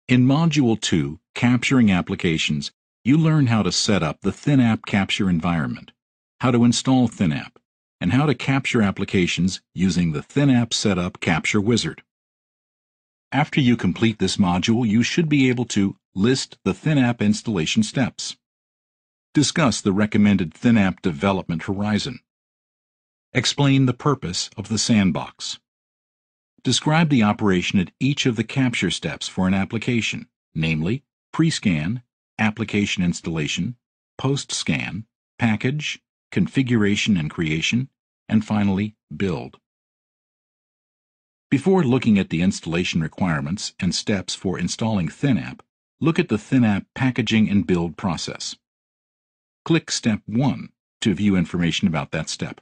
In Module 2, Capturing Applications, you learn how to set up the ThinApp Capture environment, how to install ThinApp, and how to capture applications using the ThinApp Setup Capture Wizard. After you complete this module, you should be able to list the ThinApp installation steps, discuss the recommended ThinApp development horizon, explain the purpose of the sandbox, describe the operation at each of the capture steps for an application, namely pre-scan, application installation, post-scan, package, configuration and creation, and finally build. Before looking at the installation requirements and steps for installing ThinApp, look at the ThinApp packaging and build process. Click Step 1 to view information about that step.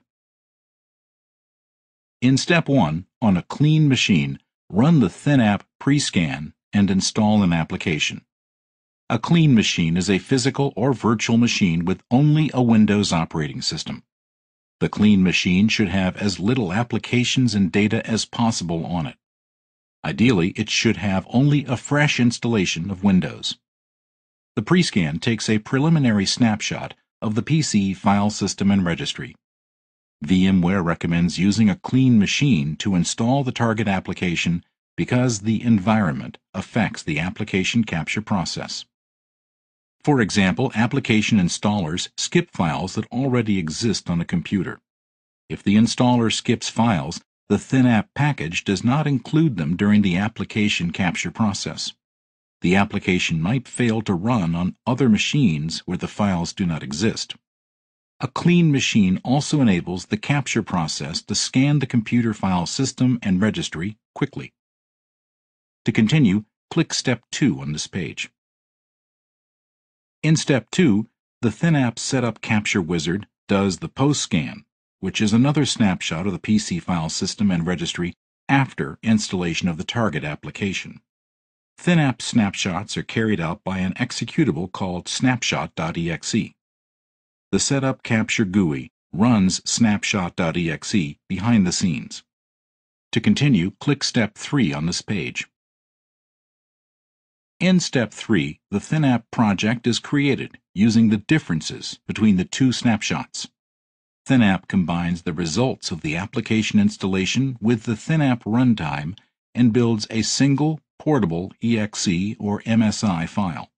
In Step 1, on a clean machine, run the ThinApp pre-scan and install an application. A clean machine is a physical or virtual machine with only a Windows operating system. The clean machine should have as little applications and data as possible on it. Ideally, it should have only a fresh installation of Windows. The pre-scan takes a preliminary snapshot of the PC file system and registry. VMware recommends using a clean machine to install the target application because the environment affects the application capture process. For example, application installers skip files that already exist on a computer. If the installer skips files, the ThinApp package does not include them during the application capture process. The application might fail to run on other machines where the files do not exist. A clean machine also enables the capture process to scan the computer file system and registry quickly. To continue, click Step 2 on this page. In Step 2, the ThinApp Setup Capture Wizard does the post-scan, which is another snapshot of the PC file system and registry after installation of the target application. ThinApp snapshots are carried out by an executable called snapshot.exe. The Setup Capture GUI runs snapshot.exe behind the scenes. To continue, click Step 3 on this page. In Step 3, the ThinApp project is created using the differences between the two snapshots. ThinApp combines the results of the application installation with the ThinApp runtime and builds a single portable exe or MSI file.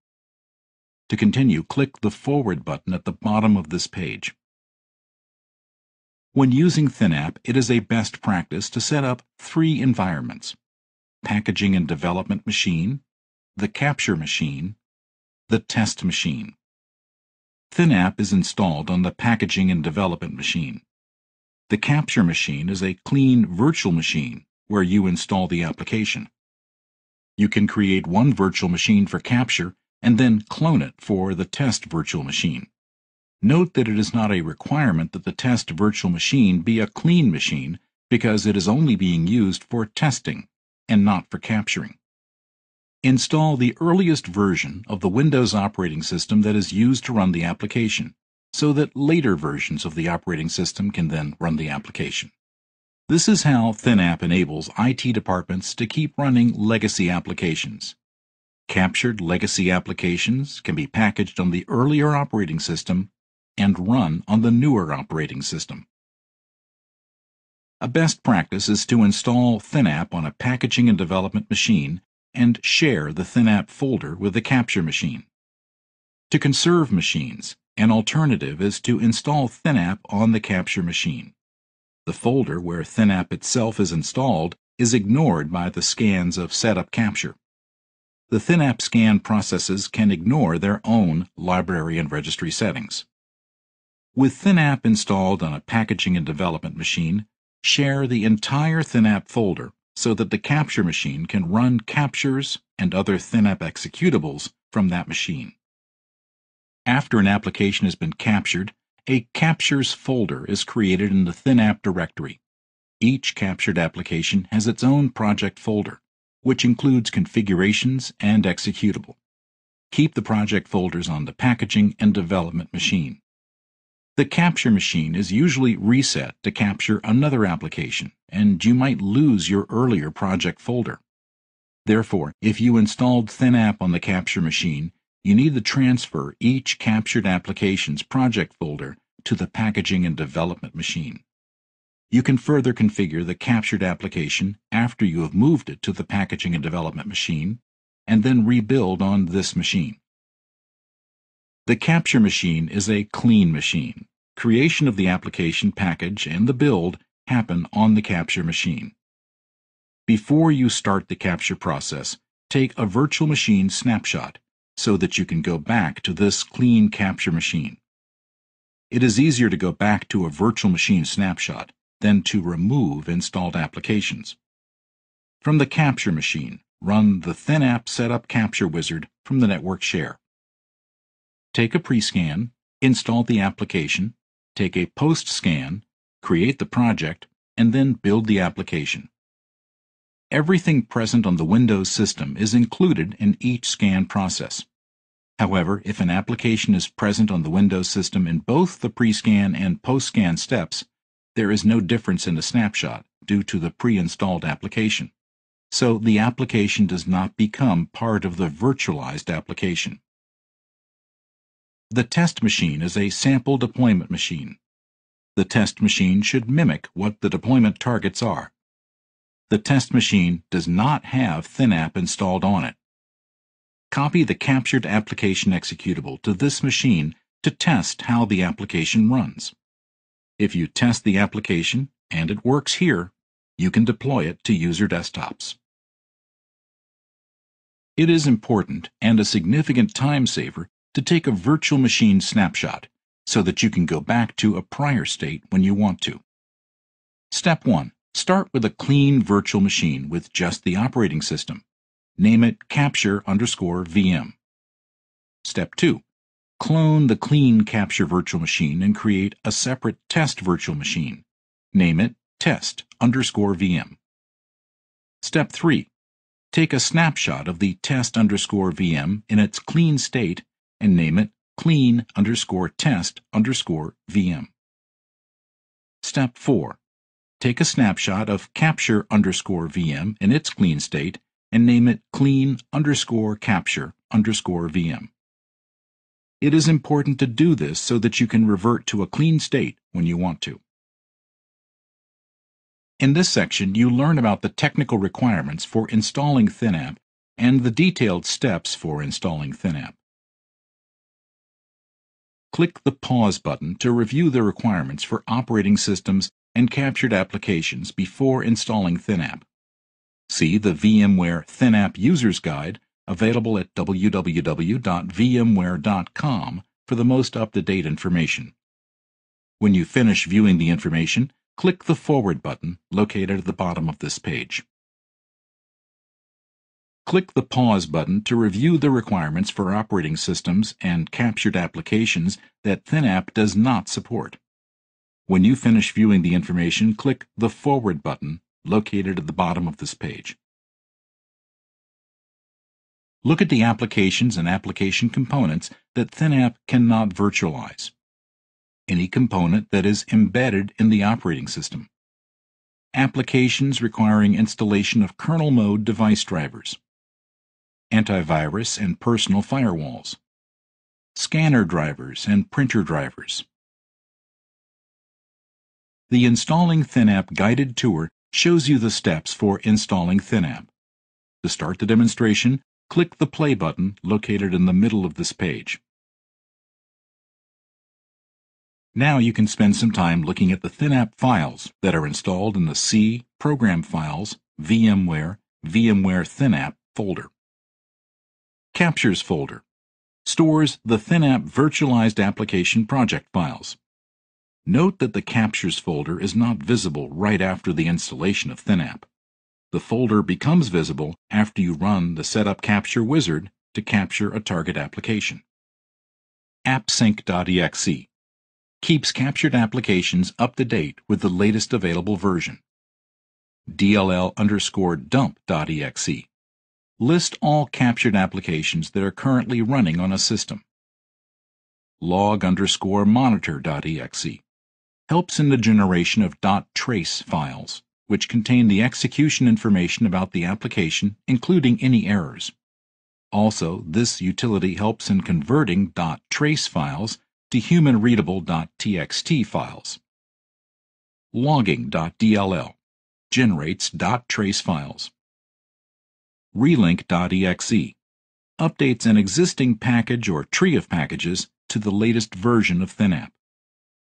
To continue, click the Forward button at the bottom of this page. When using ThinApp, it is a best practice to set up 3 environments: packaging and development machine, the capture machine, the test machine. ThinApp is installed on the packaging and development machine. The capture machine is a clean virtual machine where you install the application. You can create one virtual machine for capture and then clone it for the test virtual machine. Note that it is not a requirement that the test virtual machine be a clean machine because it is only being used for testing and not for capturing. Install the earliest version of the Windows operating system that is used to run the application, so that later versions of the operating system can then run the application. This is how ThinApp enables IT departments to keep running legacy applications. Captured legacy applications can be packaged on the earlier operating system and run on the newer operating system. A best practice is to install ThinApp on a packaging and development machine and share the ThinApp folder with the capture machine. To conserve machines, an alternative is to install ThinApp on the capture machine. The folder where ThinApp itself is installed is ignored by the scans of Setup Capture. The ThinApp scan processes can ignore their own library and registry settings. With ThinApp installed on a packaging and development machine, share the entire ThinApp folder so that the capture machine can run captures and other ThinApp executables from that machine. After an application has been captured, a captures folder is created in the ThinApp directory. Each captured application has its own project folder, which includes configurations and executable. Keep the project folders on the packaging and development machine. The capture machine is usually reset to capture another application, and you might lose your earlier project folder. Therefore, if you installed ThinApp on the capture machine, you need to transfer each captured application's project folder to the packaging and development machine. You can further configure the captured application after you have moved it to the packaging and development machine, and then rebuild on this machine. The capture machine is a clean machine. Creation of the application package and the build happen on the capture machine. Before you start the capture process, take a virtual machine snapshot so that you can go back to this clean capture machine. It is easier to go back to a virtual machine snapshot than to remove installed applications. From the capture machine, run the ThinApp Setup Capture Wizard from the network share. Take a pre-scan, install the application, take a post-scan, create the project, and then build the application. Everything present on the Windows system is included in each scan process. However, if an application is present on the Windows system in both the pre-scan and post-scan steps, there is no difference in the snapshot due to the pre-installed application. So the application does not become part of the virtualized application. The test machine is a sample deployment machine. The test machine should mimic what the deployment targets are. The test machine does not have ThinApp installed on it. Copy the captured application executable to this machine to test how the application runs. If you test the application and it works here, you can deploy it to user desktops. It is important and a significant time saver to take a virtual machine snapshot so that you can go back to a prior state when you want to. Step 1. Start with a clean virtual machine with just the operating system. Name it capture_VM. Step 2. Clone the clean capture virtual machine and create a separate test virtual machine. Name it test_VM. Step 3. Take a snapshot of the test_VM in its clean state and name it clean_test_VM. Step 4. Take a snapshot of capture_VM in its clean state and name it clean_capture_VM. It is important to do this so that you can revert to a clean state when you want to. In this section, you learn about the technical requirements for installing ThinApp and the detailed steps for installing ThinApp. Click the Pause button to review the requirements for operating systems and captured applications before installing ThinApp. See the VMware ThinApp User's Guide available at www.vmware.com for the most up-to-date information. When you finish viewing the information, click the Forward button located at the bottom of this page. Click the Pause button to review the requirements for operating systems and captured applications that ThinApp does not support. When you finish viewing the information, click the Forward button located at the bottom of this page. Look at the applications and application components that ThinApp cannot virtualize. Any component that is embedded in the operating system. Applications requiring installation of kernel mode device drivers. Antivirus and personal firewalls. Scanner drivers and printer drivers. The Installing ThinApp guided tour shows you the steps for installing ThinApp. To start the demonstration, click the Play button located in the middle of this page. Now you can spend some time looking at the ThinApp files that are installed in the C, Program Files, VMware, VMware ThinApp folder. Captures folder stores the ThinApp virtualized application project files. Note that the Captures folder is not visible right after the installation of ThinApp. The folder becomes visible after you run the Setup Capture Wizard to capture a target application. AppSync.exe keeps captured applications up to date with the latest available version. DLL_dump.exe list all captured applications that are currently running on a system. Log_monitor.exe helps in the generation of .trace files, which contain the execution information about the application, including any errors. Also, this utility helps in converting .trace files to human-readable .txt files. Logging.dll generates .trace files. Relink.exe updates an existing package or tree of packages to the latest version of ThinApp.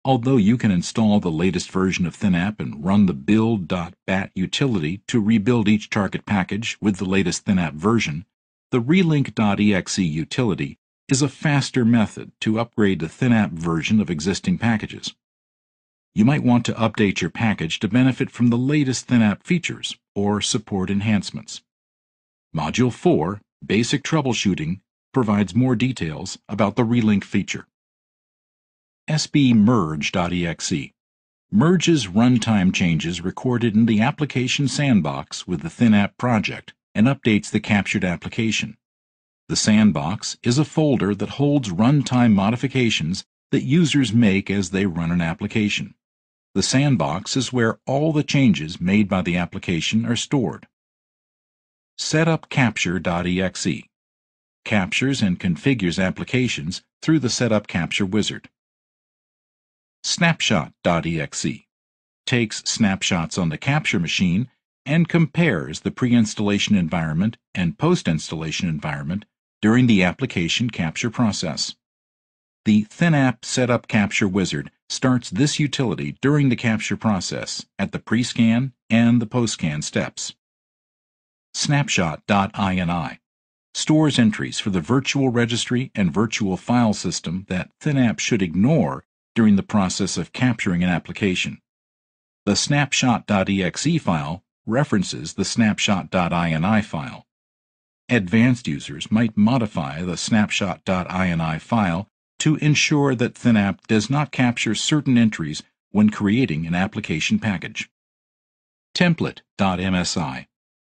Although you can install the latest version of ThinApp and run the build.bat utility to rebuild each target package with the latest ThinApp version, the relink.exe utility is a faster method to upgrade the ThinApp version of existing packages. You might want to update your package to benefit from the latest ThinApp features or support enhancements. Module 4, Basic Troubleshooting, provides more details about the relink feature. sbmerge.exe merges runtime changes recorded in the application sandbox with the ThinApp project and updates the captured application. The sandbox is a folder that holds runtime modifications that users make as they run an application. The sandbox is where all the changes made by the application are stored. Setup Capture.exe captures and configures applications through the Setup Capture Wizard. Snapshot.exe takes snapshots on the capture machine and compares the pre-installation environment and post-installation environment during the application capture process. The ThinApp Setup Capture Wizard starts this utility during the capture process at the pre-scan and the post-scan steps. Snapshot.ini stores entries for the virtual registry and virtual file system that ThinApp should ignore during the process of capturing an application. The snapshot.exe file references the snapshot.ini file. Advanced users might modify the snapshot.ini file to ensure that ThinApp does not capture certain entries when creating an application package. Template.msi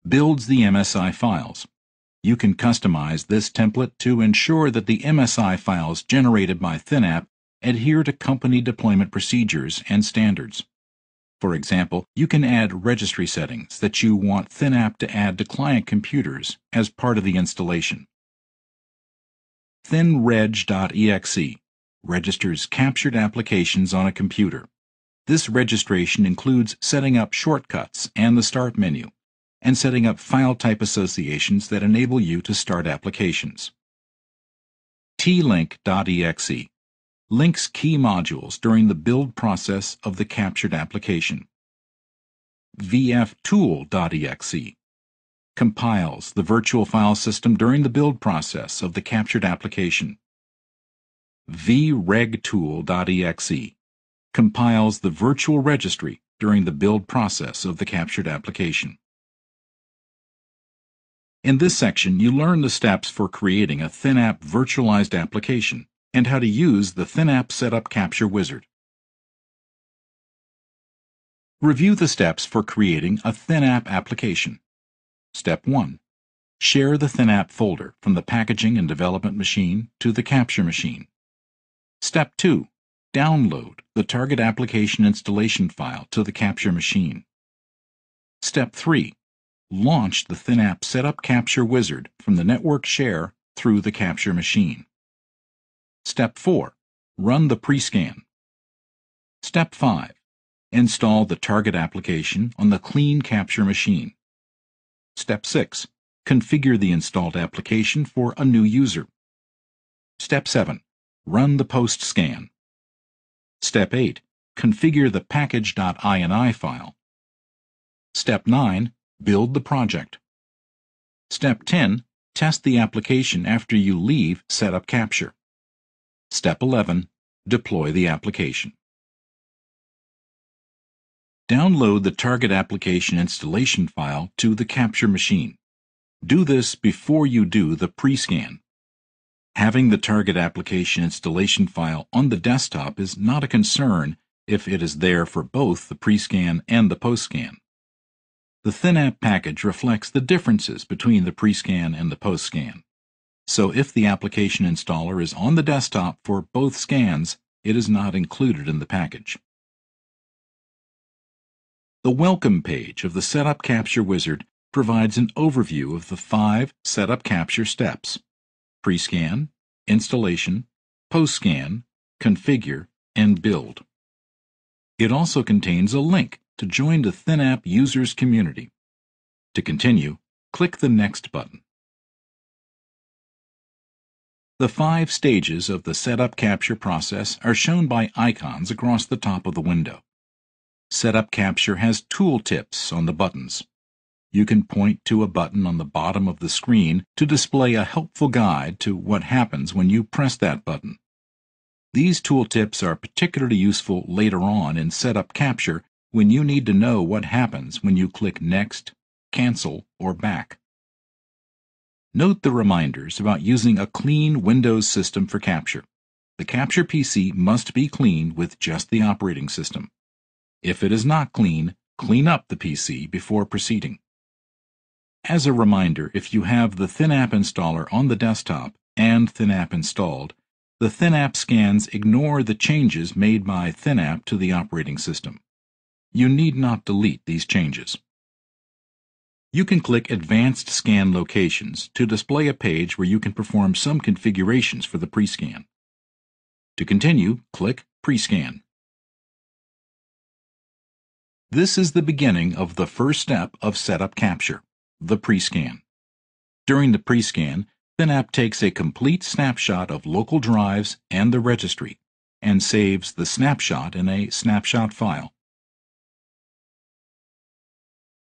builds the MSI files. You can customize this template to ensure that the MSI files generated by ThinApp adhere to company deployment procedures and standards. For example, you can add registry settings that you want ThinApp to add to client computers as part of the installation. ThinReg.exe registers captured applications on a computer. This registration includes setting up shortcuts and the Start menu, and setting up file type associations that enable you to start applications. TLink.exe links key modules during the build process of the captured application. VFTool.exe compiles the virtual file system during the build process of the captured application. VRegTool.exe compiles the virtual registry during the build process of the captured application. In this section, you learn the steps for creating a ThinApp virtualized application and how to use the ThinApp Setup Capture Wizard. Review the steps for creating a ThinApp application. Step 1. Share the ThinApp folder from the packaging and development machine to the capture machine. Step 2. Download the target application installation file to the capture machine. Step 3. Launch the ThinApp Setup Capture Wizard from the network share through the capture machine. Step 4. Run the pre-scan. Step 5. Install the target application on the clean capture machine. Step 6. Configure the installed application for a new user. Step 7. Run the post-scan. Step 8. Configure the package.ini file. Step 9. Build the project. Step 10. Test the application after you leave Setup Capture. Step 11. Deploy the application. Download the target application installation file to the capture machine. Do this before you do the pre-scan. Having the target application installation file on the desktop is not a concern if it is there for both the pre-scan and the post-scan. The ThinApp package reflects the differences between the pre-scan and the post-scan. So if the application installer is on the desktop for both scans, it is not included in the package. The Welcome page of the Setup Capture Wizard provides an overview of the 5 Setup Capture steps: pre-scan, installation, post-scan, configure, and build. It also contains a link to join the ThinApp users community. To continue, click the Next button. The 5 stages of the Setup Capture process are shown by icons across the top of the window. Setup Capture has tooltips on the buttons. You can point to a button on the bottom of the screen to display a helpful guide to what happens when you press that button. These tooltips are particularly useful later on in Setup Capture when you need to know what happens when you click Next, Cancel, or Back. Note the reminders about using a clean Windows system for Capture. The Capture PC must be clean with just the operating system. If it is not clean, clean up the PC before proceeding. As a reminder, if you have the ThinApp installer on the desktop and ThinApp installed, the ThinApp scans ignore the changes made by ThinApp to the operating system. You need not delete these changes. You can click Advanced Scan Locations to display a page where you can perform some configurations for the pre-scan. To continue, click Pre-scan. This is the beginning of the first step of Setup Capture, the pre-scan. During the pre-scan, ThinApp takes a complete snapshot of local drives and the registry and saves the snapshot in a snapshot file.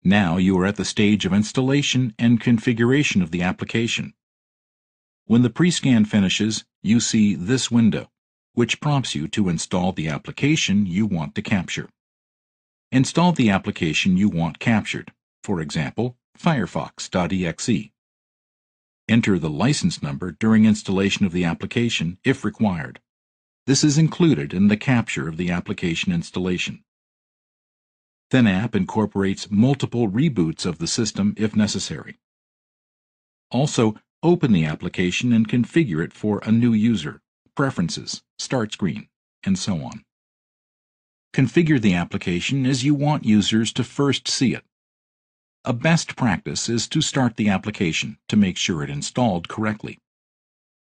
Now you are at the stage of installation and configuration of the application. When the pre-scan finishes, you see this window, which prompts you to install the application you want to capture. Install the application you want captured, for example, Firefox.exe. Enter the license number during installation of the application if required. This is included in the capture of the application installation. ThinApp incorporates multiple reboots of the system if necessary. Also, open the application and configure it for a new user, preferences, start screen, and so on. Configure the application as you want users to first see it. A best practice is to start the application to make sure it installed correctly.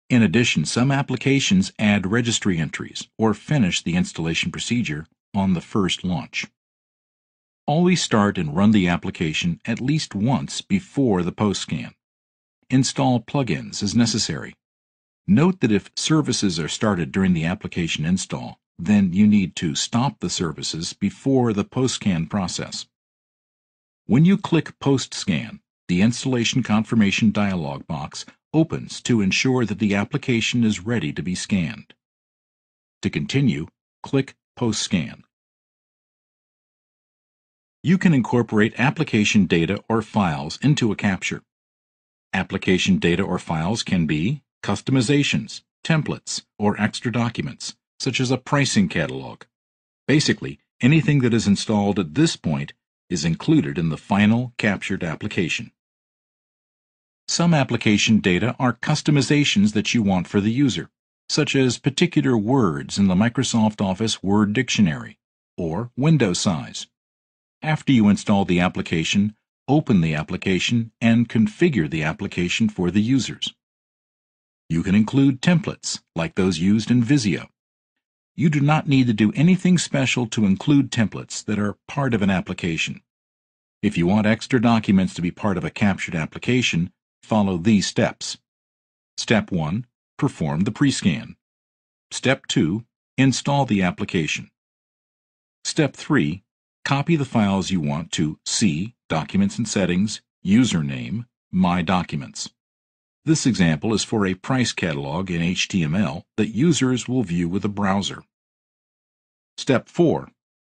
In addition, some applications add registry entries or finish the installation procedure on the first launch. Always start and run the application at least once before the post-scan. Install plugins as necessary. Note that if services are started during the application install, then you need to stop the services before the post-scan process. When you click Post-scan, the installation confirmation dialog box opens to ensure that the application is ready to be scanned. To continue, click Post-scan. You can incorporate application data or files into a capture. Application data or files can be customizations, templates, or extra documents, such as a pricing catalog. Basically, anything that is installed at this point is included in the final captured application. Some application data are customizations that you want for the user, such as particular words in the Microsoft Office Word Dictionary or window size. After you install the application, open the application and configure the application for the users. You can include templates, like those used in Visio. You do not need to do anything special to include templates that are part of an application. If you want extra documents to be part of a captured application, follow these steps. Step 1. Perform the pre-scan. Step 2. Install the application. Step 3. Copy the files you want to C, Documents and Settings, Username, My Documents. This example is for a price catalog in HTML that users will view with a browser. Step 4.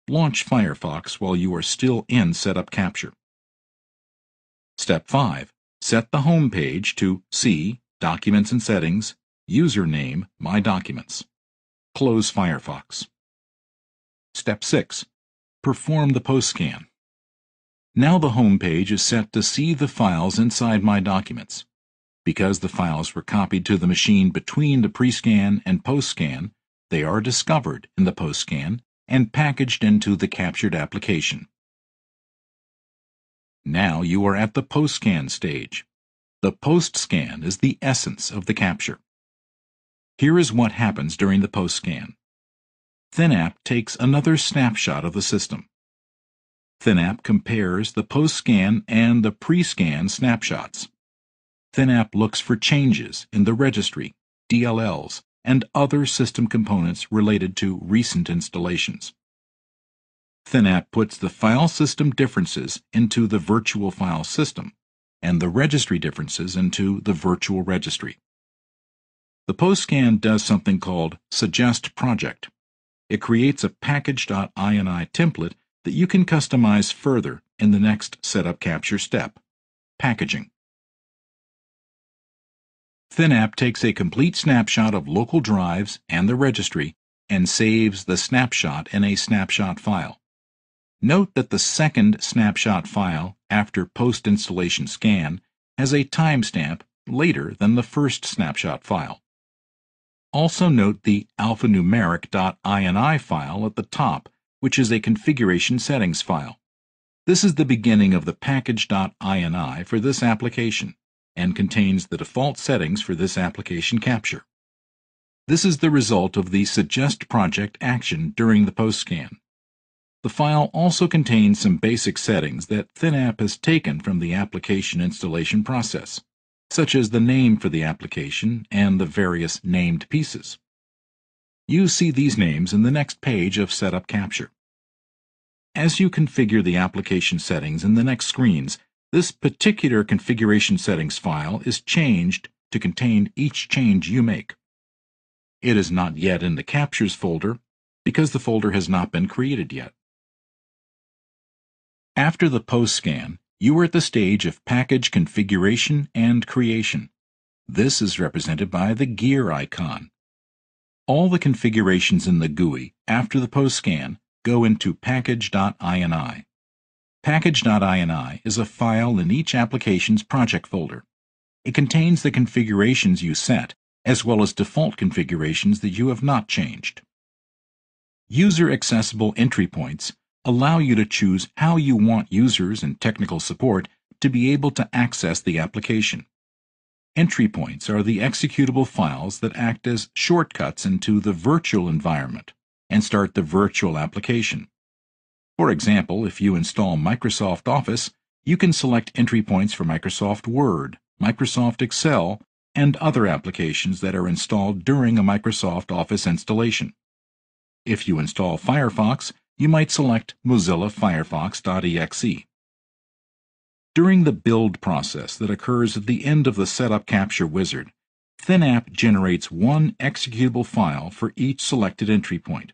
Launch Firefox while you are still in Setup Capture. Step 5. Set the home page to C, Documents and Settings, Username, My Documents. Close Firefox. Step 6. Perform the post-scan. Now the home page is set to see the files inside My Documents. Because the files were copied to the machine between the pre-scan and post-scan, they are discovered in the post-scan and packaged into the captured application. Now you are at the post-scan stage. The post-scan is the essence of the capture. Here is what happens during the post-scan. ThinApp takes another snapshot of the system. ThinApp compares the post-scan and the pre-scan snapshots. ThinApp looks for changes in the registry, DLLs, and other system components related to recent installations. ThinApp puts the file system differences into the virtual file system and the registry differences into the virtual registry. The post-scan does something called Suggest Project. It creates a package.ini template that you can customize further in the next setup capture step, packaging. ThinApp takes a complete snapshot of local drives and the registry and saves the snapshot in a snapshot file. Note that the second snapshot file after post-installation scan has a timestamp later than the first snapshot file. Also note the alphanumeric.ini file at the top, which is a configuration settings file. This is the beginning of the package.ini for this application and contains the default settings for this application capture. This is the result of the Suggest Project action during the post-scan. The file also contains some basic settings that ThinApp has taken from the application installation process, such as the name for the application and the various named pieces. You see these names in the next page of Setup Capture. As you configure the application settings in the next screens, this particular configuration settings file is changed to contain each change you make. It is not yet in the Captures folder because the folder has not been created yet. After the post-scan, you are at the stage of package configuration and creation. This is represented by the gear icon. All the configurations in the GUI after the post-scan go into package.ini. Package.ini is a file in each application's project folder. It contains the configurations you set, as well as default configurations that you have not changed. User-accessible entry points allow you to choose how you want users and technical support to be able to access the application. Entry points are the executable files that act as shortcuts into the virtual environment and start the virtual application. For example, if you install Microsoft Office, you can select entry points for Microsoft Word, Microsoft Excel, and other applications that are installed during a Microsoft Office installation. If you install Firefox, you might select Mozilla Firefox.exe. During the build process that occurs at the end of the Setup Capture Wizard, ThinApp generates one executable file for each selected entry point.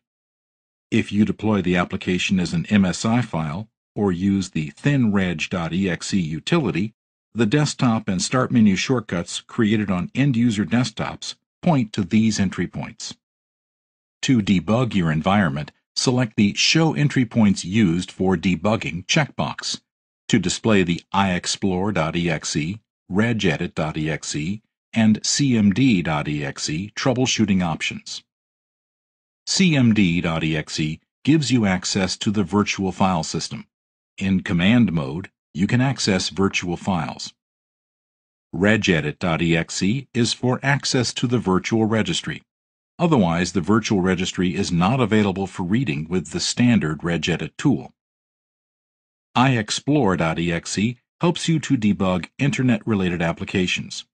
If you deploy the application as an MSI file or use the thinreg.exe utility, the desktop and start menu shortcuts created on end-user desktops point to these entry points. To debug your environment, select the Show Entry Points Used for Debugging checkbox to display the iexplore.exe, regedit.exe, and cmd.exe troubleshooting options. cmd.exe gives you access to the virtual file system. In command mode, you can access virtual files. Regedit.exe is for access to the virtual registry. Otherwise, the virtual registry is not available for reading with the standard regedit tool. iexplore.exe helps you to debug Internet-related applications.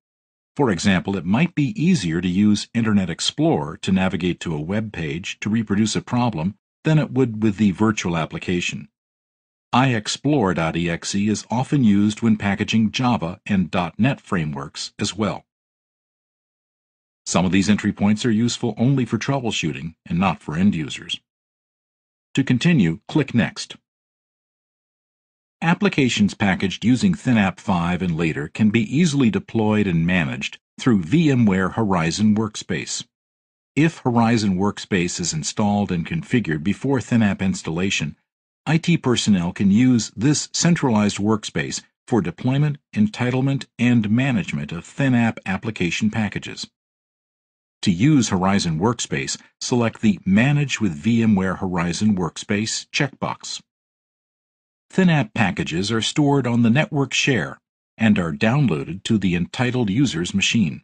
For example, it might be easier to use Internet Explorer to navigate to a web page to reproduce a problem than it would with the virtual application. iexplore.exe is often used when packaging Java and .NET frameworks as well. Some of these entry points are useful only for troubleshooting and not for end users. To continue, click Next. Applications packaged using ThinApp 5 and later can be easily deployed and managed through VMware Horizon Workspace. If Horizon Workspace is installed and configured before ThinApp installation, IT personnel can use this centralized workspace for deployment, entitlement, and management of ThinApp application packages. To use Horizon Workspace, select the Manage with VMware Horizon Workspace checkbox. ThinApp packages are stored on the network share and are downloaded to the entitled user's machine.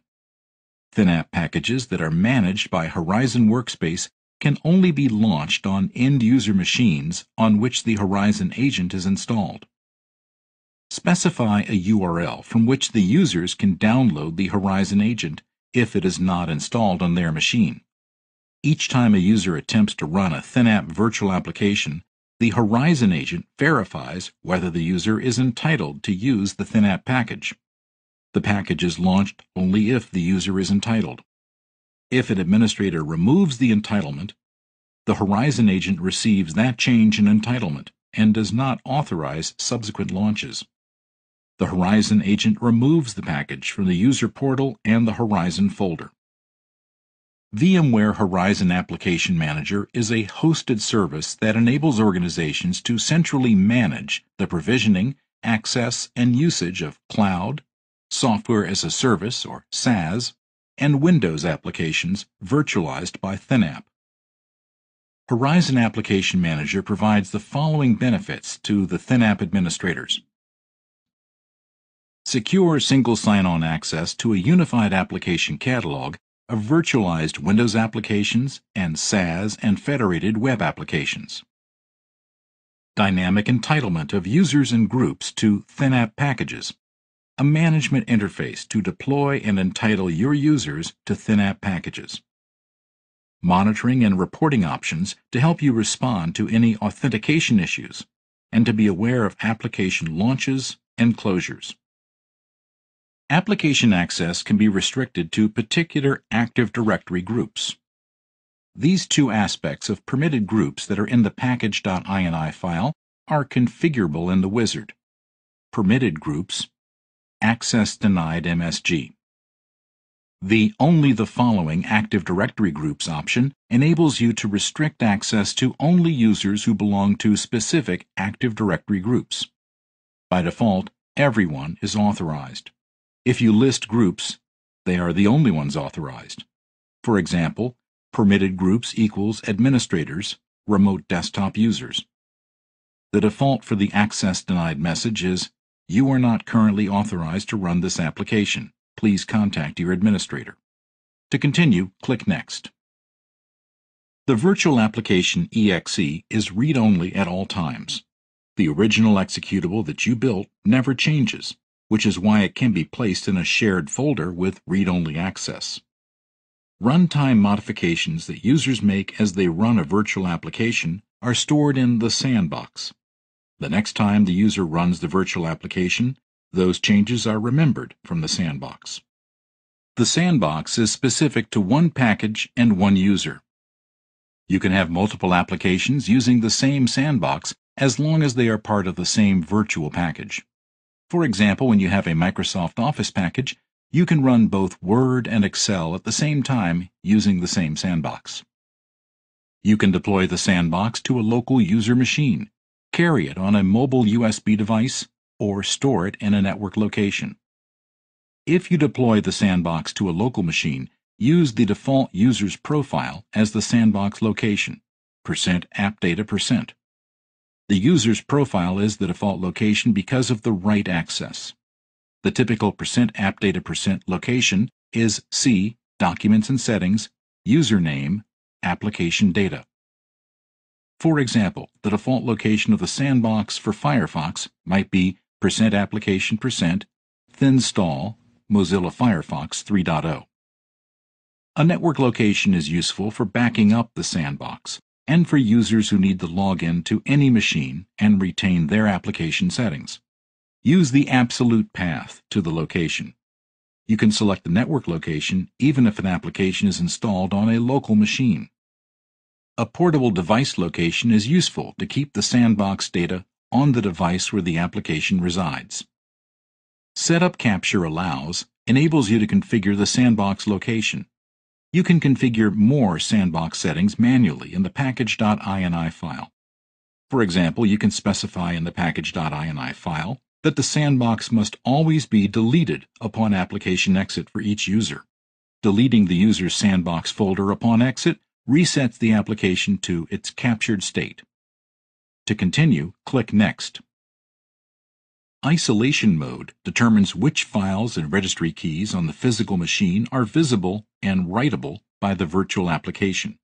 ThinApp packages that are managed by Horizon Workspace can only be launched on end-user machines on which the Horizon agent is installed. Specify a URL from which the users can download the Horizon agent if it is not installed on their machine. Each time a user attempts to run a ThinApp virtual application, the Horizon agent verifies whether the user is entitled to use the ThinApp package. The package is launched only if the user is entitled. If an administrator removes the entitlement, the Horizon agent receives that change in entitlement and does not authorize subsequent launches. The Horizon agent removes the package from the user portal and the Horizon folder. VMware Horizon Application Manager is a hosted service that enables organizations to centrally manage the provisioning, access, and usage of cloud, software as a service or SaaS, and Windows applications virtualized by ThinApp. Horizon Application Manager provides the following benefits to the ThinApp administrators. Secure single sign-on access to a unified application catalog of virtualized Windows applications and SaaS and federated web applications. Dynamic entitlement of users and groups to ThinApp packages, a management interface to deploy and entitle your users to ThinApp packages. Monitoring and reporting options to help you respond to any authentication issues and to be aware of application launches and closures. Application access can be restricted to particular Active Directory groups. These two aspects of permitted groups that are in the package.ini file are configurable in the wizard. Permitted groups, access denied MSG. The Only the Following Active Directory Groups option enables you to restrict access to only users who belong to specific Active Directory groups. By default, everyone is authorized. If you list groups, they are the only ones authorized. For example, permitted groups equals administrators, remote desktop users. The default for the access denied message is, "You are not currently authorized to run this application. Please contact your administrator." To continue, click Next. The virtual application exe is read-only at all times. The original executable that you built never changes, which is why it can be placed in a shared folder with read-only access. Runtime modifications that users make as they run a virtual application are stored in the sandbox. The next time the user runs the virtual application, those changes are remembered from the sandbox. The sandbox is specific to one package and one user. You can have multiple applications using the same sandbox as long as they are part of the same virtual package. For example, when you have a Microsoft Office package, you can run both Word and Excel at the same time using the same sandbox. You can deploy the sandbox to a local user machine, carry it on a mobile USB device, or store it in a network location. If you deploy the sandbox to a local machine, use the default user's profile as the sandbox location, %appdata%. The user's profile is the default location because of the write access. The typical %appdata% location is C, Documents and Settings, Username, Application Data. For example, the default location of the sandbox for Firefox might be %application%, thinstall, Mozilla Firefox 3.0. A network location is useful for backing up the sandbox and for users who need to log in to any machine and retain their application settings. Use the absolute path to the location. You can select the network location even if an application is installed on a local machine. A portable device location is useful to keep the sandbox data on the device where the application resides. Setup Capture enables you to configure the sandbox location. You can configure more sandbox settings manually in the package.ini file. For example, you can specify in the package.ini file that the sandbox must always be deleted upon application exit for each user. Deleting the user's sandbox folder upon exit resets the application to its captured state. To continue, click Next. Isolation mode determines which files and registry keys on the physical machine are visible and writable by the virtual application.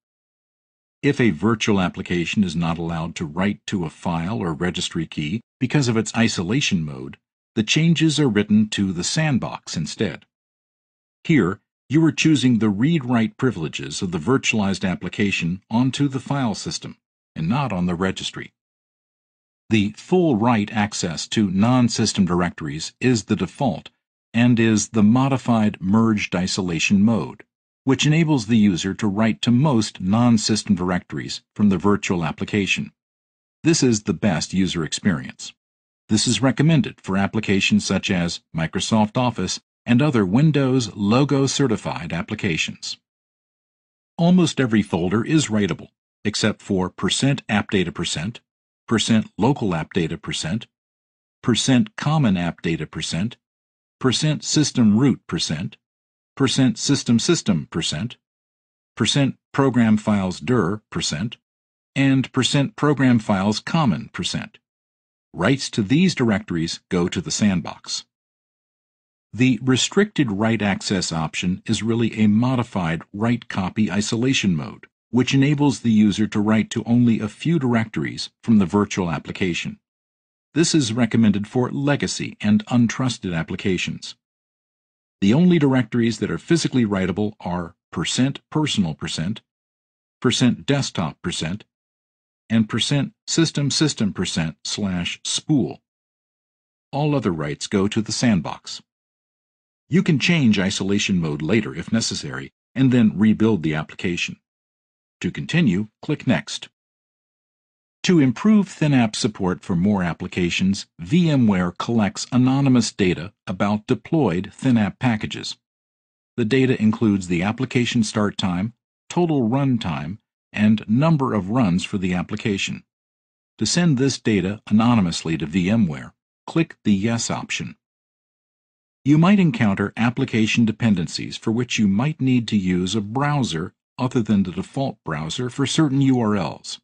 If a virtual application is not allowed to write to a file or registry key because of its isolation mode, the changes are written to the sandbox instead. Here, you are choosing the read-write privileges of the virtualized application onto the file system, and not on the registry. The full write access to non-system directories is the default and is the modified merged isolation mode, which enables the user to write to most non-system directories from the virtual application. This is the best user experience. This is recommended for applications such as Microsoft Office and other Windows logo-certified applications. Almost every folder is writable, except for %appdata%, %localappdata%, %common_appdata%, %systemroot%, %system_system%, %programfilesdir%, and %programfilescommon%. Writes to these directories go to the sandbox. The restricted write access option is really a modified write copy isolation mode, which enables the user to write to only a few directories from the virtual application. This is recommended for legacy and untrusted applications. The only directories that are physically writable are %personal%, %desktop%, and %system_system%/spool. All other writes go to the sandbox. You can change isolation mode later if necessary, and then rebuild the application. To continue, click Next. To improve ThinApp support for more applications, VMware collects anonymous data about deployed ThinApp packages. The data includes the application start time, total run time, and number of runs for the application. To send this data anonymously to VMware, click the Yes option. You might encounter application dependencies for which you might need to use a browser other than the default browser for certain URLs.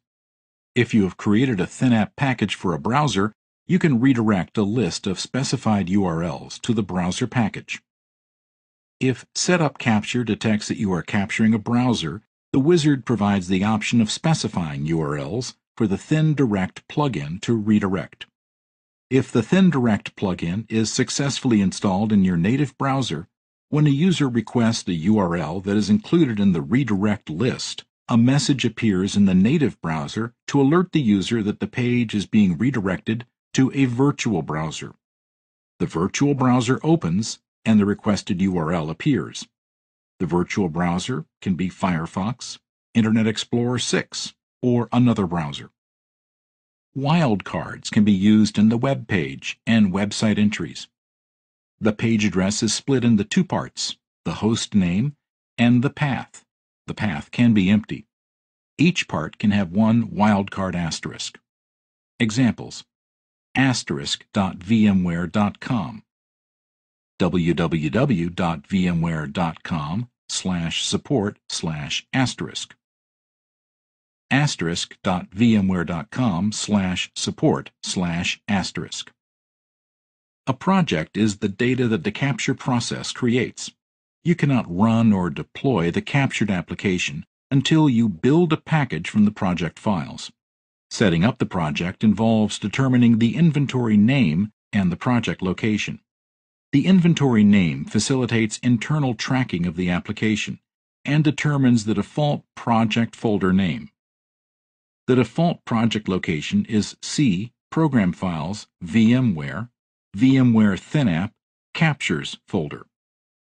If you have created a ThinApp package for a browser, you can redirect a list of specified URLs to the browser package. If Setup Capture detects that you are capturing a browser, the wizard provides the option of specifying URLs for the ThinDirect plugin to redirect. If the ThinDirect plugin is successfully installed in your native browser, when a user requests a URL that is included in the redirect list, a message appears in the native browser to alert the user that the page is being redirected to a virtual browser. The virtual browser opens and the requested URL appears. The virtual browser can be Firefox, Internet Explorer 6, or another browser. Wildcards can be used in the web page and website entries. The page address is split into two parts, the host name and the path. The path can be empty. Each part can have one wildcard asterisk. Examples: *.vmware.com, www.vmware.com/support/*, *.vmware.com/support/*. A project is the data that the capture process creates. You cannot run or deploy the captured application until you build a package from the project files. Setting up the project involves determining the inventory name and the project location. The inventory name facilitates internal tracking of the application and determines the default project folder name. The default project location is C Program Files VMware ThinApp Captures folder,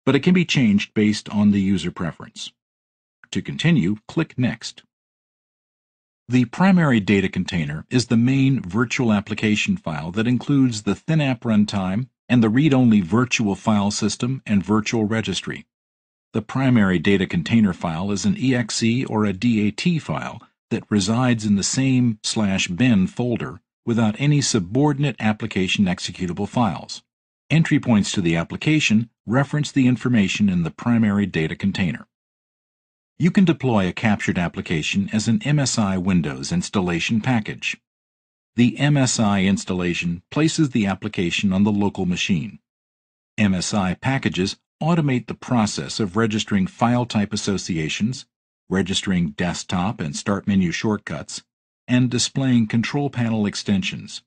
but it can be changed based on the user preference. To continue, click Next. The primary data container is the main virtual application file that includes the ThinApp runtime and the read-only virtual file system and virtual registry. The primary data container file is an exe or a DAT file that resides in the same /bin folder without any subordinate application executable files. Entry points to the application reference the information in the primary data container. You can deploy a captured application as an MSI Windows installation package. The MSI installation places the application on the local machine. MSI packages automate the process of registering file type associations, registering desktop and start menu shortcuts, and displaying control panel extensions.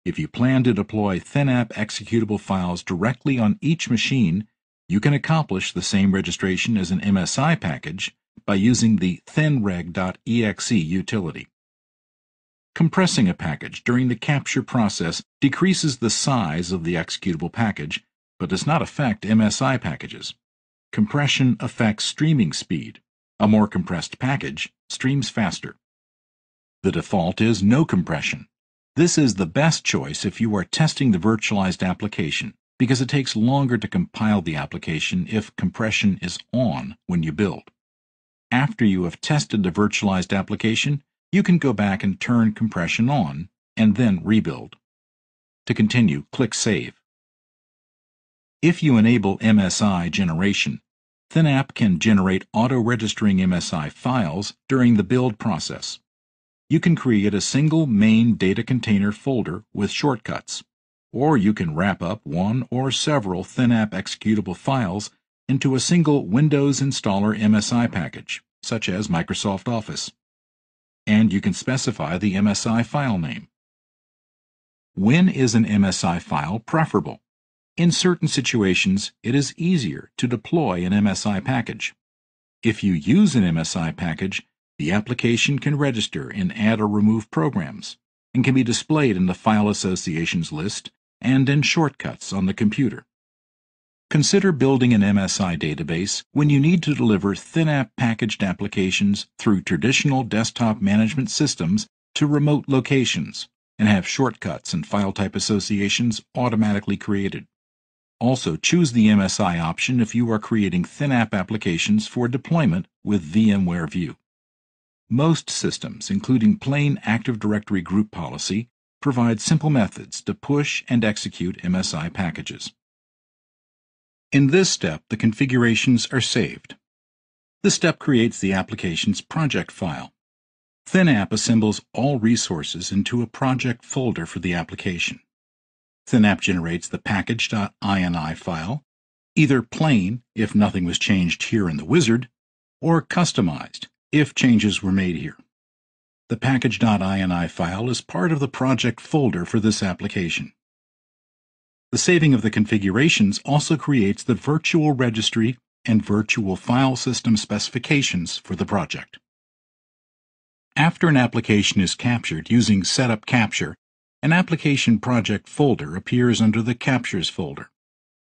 If you plan to deploy ThinApp executable files directly on each machine, you can accomplish the same registration as an MSI package by using the thinreg.exe utility. Compressing a package during the capture process decreases the size of the executable package, but does not affect MSI packages. Compression affects streaming speed. A more compressed package streams faster. The default is no compression. This is the best choice if you are testing the virtualized application, because it takes longer to compile the application if compression is on when you build. After you have tested the virtualized application, you can go back and turn compression on, and then rebuild. To continue, click Save. If you enable Msi Generation, ThinApp can generate auto-registering MSI files during the build process. You can create a single main data container folder with shortcuts, or you can wrap up one or several ThinApp executable files into a single Windows Installer MSI package, such as Microsoft Office. And you can specify the MSI file name. When is an MSI file preferable? In certain situations, it is easier to deploy an MSI package. If you use an MSI package, the application can register in Add or Remove programs and can be displayed in the File Associations list and in shortcuts on the computer. Consider building an MSI database when you need to deliver ThinApp packaged applications through traditional desktop management systems to remote locations and have shortcuts and file type associations automatically created. Also, choose the MSI option if you are creating ThinApp applications for deployment with VMware View. Most systems, including plain Active Directory group policy, provide simple methods to push and execute MSI packages. In this step, the configurations are saved. This step creates the application's project file. ThinApp assembles all resources into a project folder for the application. ThinApp generates the package.ini file, either plain if nothing was changed here in the wizard, or customized if changes were made here. The package.ini file is part of the project folder for this application. The saving of the configurations also creates the virtual registry and virtual file system specifications for the project. After an application is captured using Setup Capture, an application project folder appears under the Captures folder.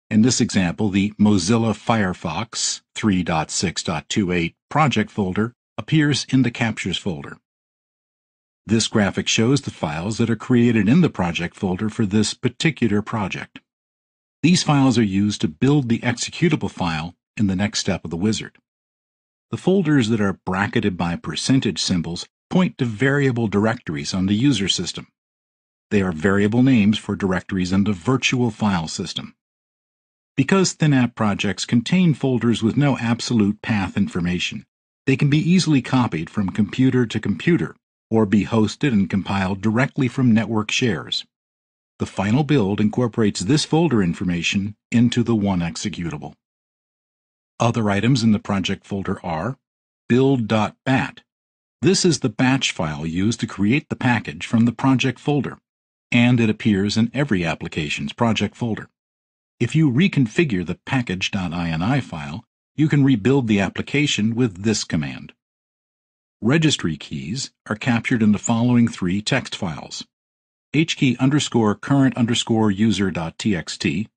In this example, the Mozilla Firefox 3.6.28 project folder appears in the Captures folder. This graphic shows the files that are created in the project folder for this particular project. These files are used to build the executable file in the next step of the wizard. The folders that are bracketed by percentage symbols point to variable directories on the user system. They are variable names for directories in the virtual file system. Because ThinApp projects contain folders with no absolute path information, they can be easily copied from computer to computer or be hosted and compiled directly from network shares. The final build incorporates this folder information into the one executable. Other items in the project folder are build.bat. This is the batch file used to create the package from the project folder, and it appears in every application's project folder. If you reconfigure the package.ini file, you can rebuild the application with this command. Registry keys are captured in the following three text files: hkey_current_user.txt,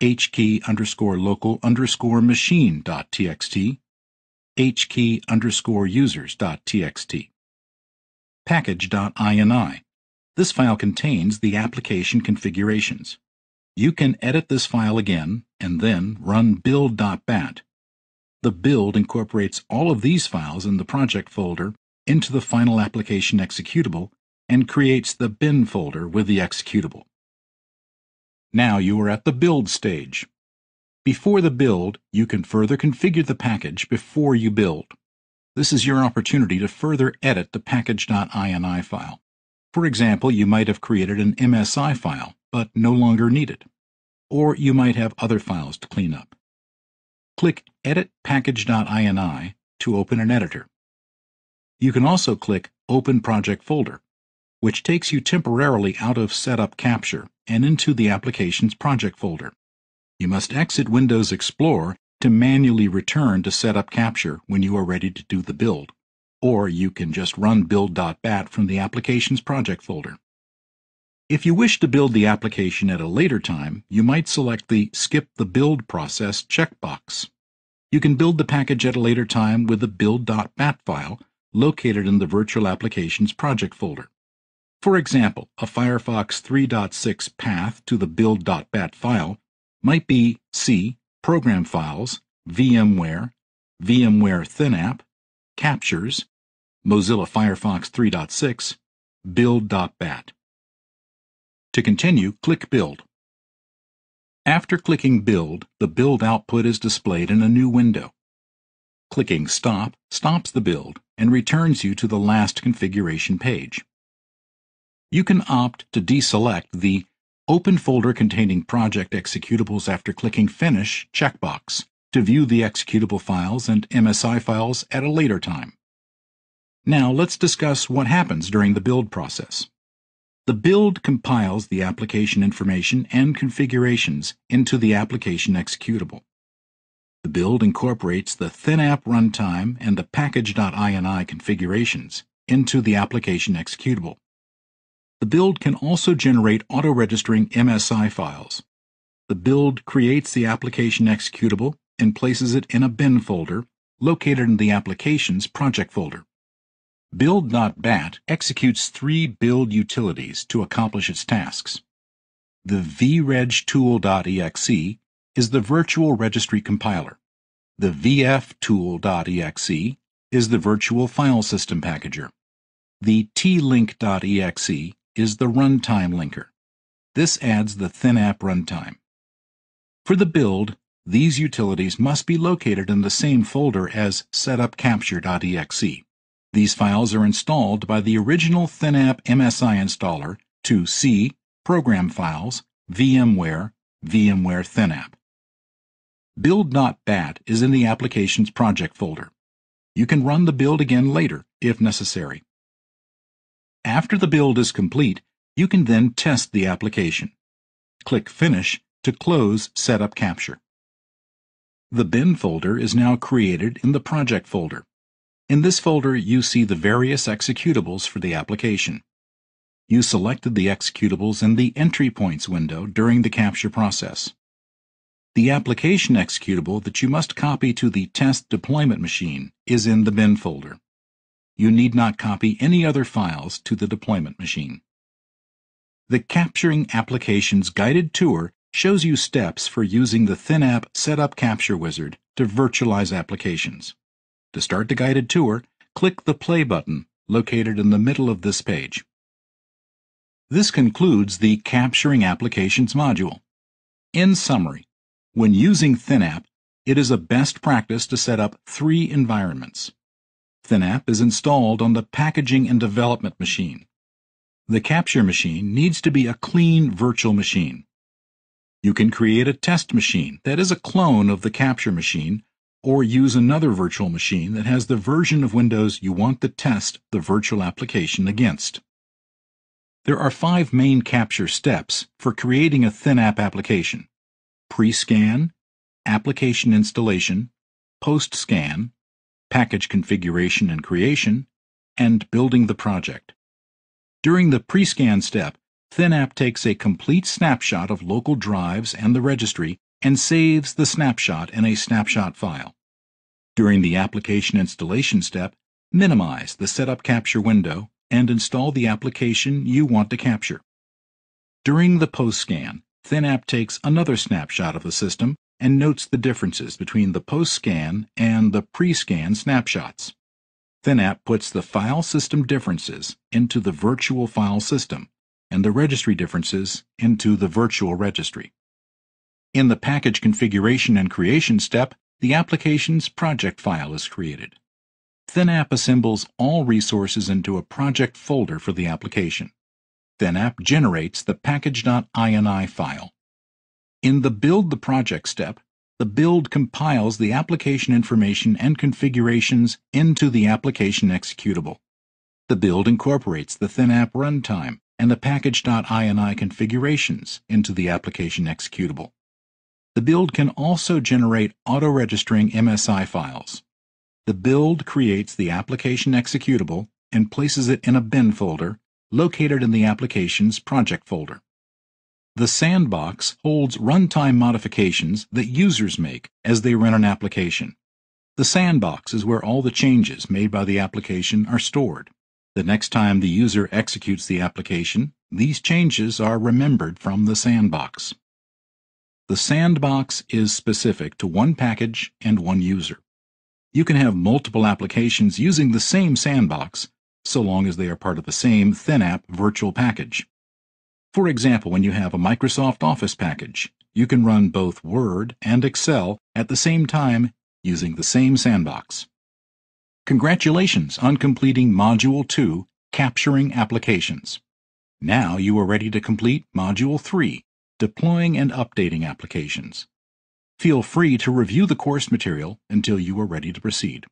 hkey_local_machine.txt, hkey_users.txt. Package.ini. This file contains the application configurations. You can edit this file again and then run build.bat. The build incorporates all of these files in the project folder into the final application executable and creates the bin folder with the executable. Now you are at the build stage. Before the build, you can further configure the package before you build. This is your opportunity to further edit the package.ini file. For example, you might have created an MSI file, but no longer need it. Or you might have other files to clean up. Click Edit Package.ini to open an editor. You can also click Open Project Folder, which takes you temporarily out of Setup Capture and into the application's project folder. You must exit Windows Explorer to manually return to Setup Capture when you are ready to do the build, or you can just run build.bat from the application's project folder. If you wish to build the application at a later time, you might select the Skip the Build Process checkbox. You can build the package at a later time with the build.bat file located in the virtual application's project folder. For example, a Firefox 3.6 path to the build.bat file might be C, Program Files, VMware, VMware ThinApp, Captures, Mozilla Firefox 3.6, build.bat. To continue, click Build. After clicking Build, the build output is displayed in a new window. Clicking Stop stops the build and returns you to the last configuration page. You can opt to deselect the Open Folder Containing Project Executables after clicking Finish checkbox to view the executable files and MSI files at a later time. Now let's discuss what happens during the build process. The build compiles the application information and configurations into the application executable. The build incorporates the ThinApp runtime and the package.ini configurations into the application executable. The build can also generate auto-registering MSI files. The build creates the application executable and places it in a bin folder located in the application's project folder. Build.bat executes 3 build utilities to accomplish its tasks. The VRegTool.exe is the virtual registry compiler. The VFTool.exe is the virtual file system packager. The TLink.exe is the runtime linker. This adds the ThinApp runtime. For the build, these utilities must be located in the same folder as setupcapture.exe. These files are installed by the original ThinApp MSI installer to C, Program Files, VMware, VMware ThinApp. Build.bat is in the application's project folder. You can run the build again later if necessary. After the build is complete, you can then test the application. Click Finish to close Setup Capture. The bin folder is now created in the project folder. In this folder, you see the various executables for the application. You selected the executables in the Entry Points window during the capture process. The application executable that you must copy to the test deployment machine is in the bin folder. You need not copy any other files to the deployment machine. The Capturing Applications guided tour shows you steps for using the ThinApp Setup Capture Wizard to virtualize applications. To start the guided tour, click the Play button located in the middle of this page. This concludes the Capturing Applications module. In summary, when using ThinApp, it is a best practice to set up 3 environments. ThinApp is installed on the packaging and development machine. The capture machine needs to be a clean virtual machine. You can create a test machine that is a clone of the capture machine, or use another virtual machine that has the version of Windows you want to test the virtual application against. There are 5 main capture steps for creating a ThinApp application: pre-scan, application installation, post-scan, package configuration and creation, and building the project. During the pre-scan step, ThinApp takes a complete snapshot of local drives and the registry and saves the snapshot in a snapshot file. During the application installation step, minimize the Setup Capture window and install the application you want to capture. During the post-scan, ThinApp takes another snapshot of the system and notes the differences between the post-scan and the pre-scan snapshots. ThinApp puts the file system differences into the virtual file system and the registry differences into the virtual registry. In the package configuration and creation step, the application's project file is created. ThinApp assembles all resources into a project folder for the application. ThinApp generates the package.ini file. In the Build the Project step, the build compiles the application information and configurations into the application executable. The build incorporates the ThinApp runtime and the package.ini configurations into the application executable. The build can also generate auto-registering MSI files. The build creates the application executable and places it in a bin folder located in the application's project folder. The sandbox holds runtime modifications that users make as they run an application. The sandbox is where all the changes made by the application are stored. The next time the user executes the application, these changes are remembered from the sandbox. The sandbox is specific to one package and one user. You can have multiple applications using the same sandbox, so long as they are part of the same ThinApp virtual package. For example, when you have a Microsoft Office package, you can run both Word and Excel at the same time using the same sandbox. Congratulations on completing Module 2, Capturing Applications. Now you are ready to complete Module 3, Deploying and Updating Applications. Feel free to review the course material until you are ready to proceed.